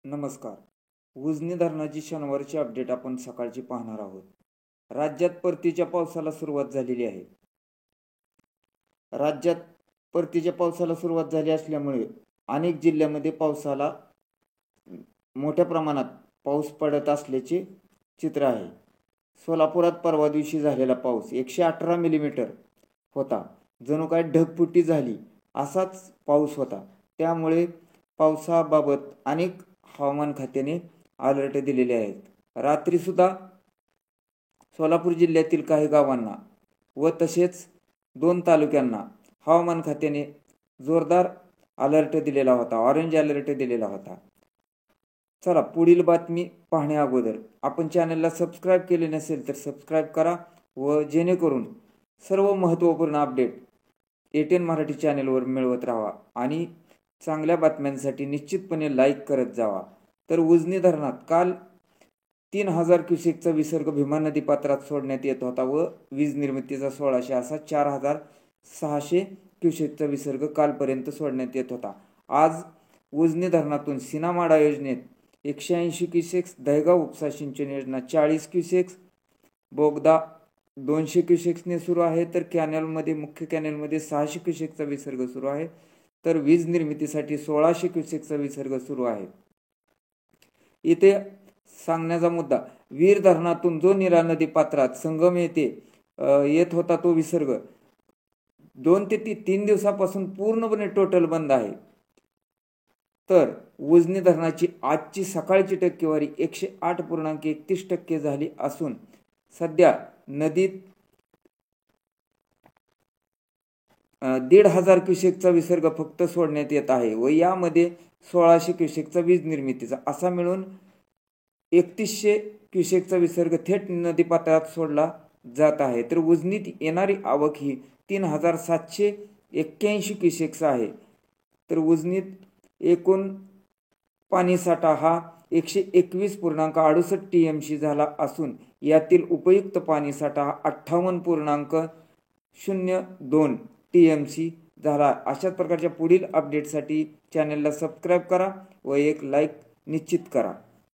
नमस्कार. उजनी धरणाची शनिवारची अपडेट आपण सकाळची पाहणार आहोत. राज्यात परतीच्या पावसाला सुरुवात झालेली आहे. राज्यात परतीच्या पावसाला सुरुवात झाली असल्यामुळे अनेक जिल्ह्यामध्ये पावसाला मोठ्या प्रमाणात पाऊस पडत असल्याचे चित्र आहे. सोलापुरात परवा दिवशी झालेला पाऊस 118 मिलीमीटर होता. जणू काय ढगफुटी झाली असाच पाऊस होता. त्यामुळे पावसाबाबत अनेक हवामान खात्याने अलर्ट दिलेले आहेत. रात्रीसुद्धा सोलापूर जिल्ह्यातील काही गावांना व तसेच 2 तालुक्यांना हवामान खात्याने जोरदार अलर्ट दिलेला होता, ऑरेंज अलर्ट दिलेला होता. चला पुढील बातमी पाहण्या अगोदर आपण चॅनलला सबस्क्राईब केले नसेल तर सबस्क्राईब करा व जेणेकरून सर्व महत्त्वपूर्ण अपडेट A10 मराठी चॅनलवर मिळवत राहा आणि चांगल्या बातम्यांसाठी निश्चितपणे लाईक करत जावा. तर उजनी धरणात काल 3000 क्युसेकचा विसर्ग भीमा नदी पात्रात सोडण्यात येत होता व वीज निर्मितीचा 1600 असा 4600 क्युसेकचा विसर्ग कालपर्यंत सोडण्यात येत होता. आज उजनी धरणातून सीनामाडा योजनेत 180 क्युसेक्स, दहेगाव उपसा सिंचन योजना 40 क्युसेक्स, बोगदा 200 क्युसेक्सने सुरू आहे. तर कॅनलमध्ये मुख्य कॅनलमध्ये 600 क्युसेकचा विसर्ग सुरू आहे. तर वीज निर्मितीसाठी 1600 क्युसेकचा विसर्ग सुरू आहे. इथे सांगण्याचा मुद्दा, वीर धरणातून जो नीरा नदी पात्रात संगम येथे येत होता तो विसर्ग 2 ते 3 दिवसापासून पूर्णपणे टोटल बंद आहे. तर उजनी धरणाची आजची सकाळची टक्केवारी 108.31% झाली असून सध्या नदीत 1500 क्युसेकचा विसर्ग फक्त सोडण्यात येत आहे व यामध्ये 1600 क्युसेकचा वीज निर्मितीचा असा मिळून 3100 क्युसेकचा विसर्ग थेट नदीपात्रात सोडला जात आहे. तर उजनीत येणारी आवक ही 3781 क्युसेक्स आहे. तर उजनीत एकूण पाणीसाठा हा 121.68 TMC झाला असून यातील उपयुक्त पाणीसाठा हा 58.02 TMC झाला. अशाच प्रकारच्या पुढील अपडेटसाठी चॅनलला सबस्क्राईब करा व एक लाईक निश्चित करा.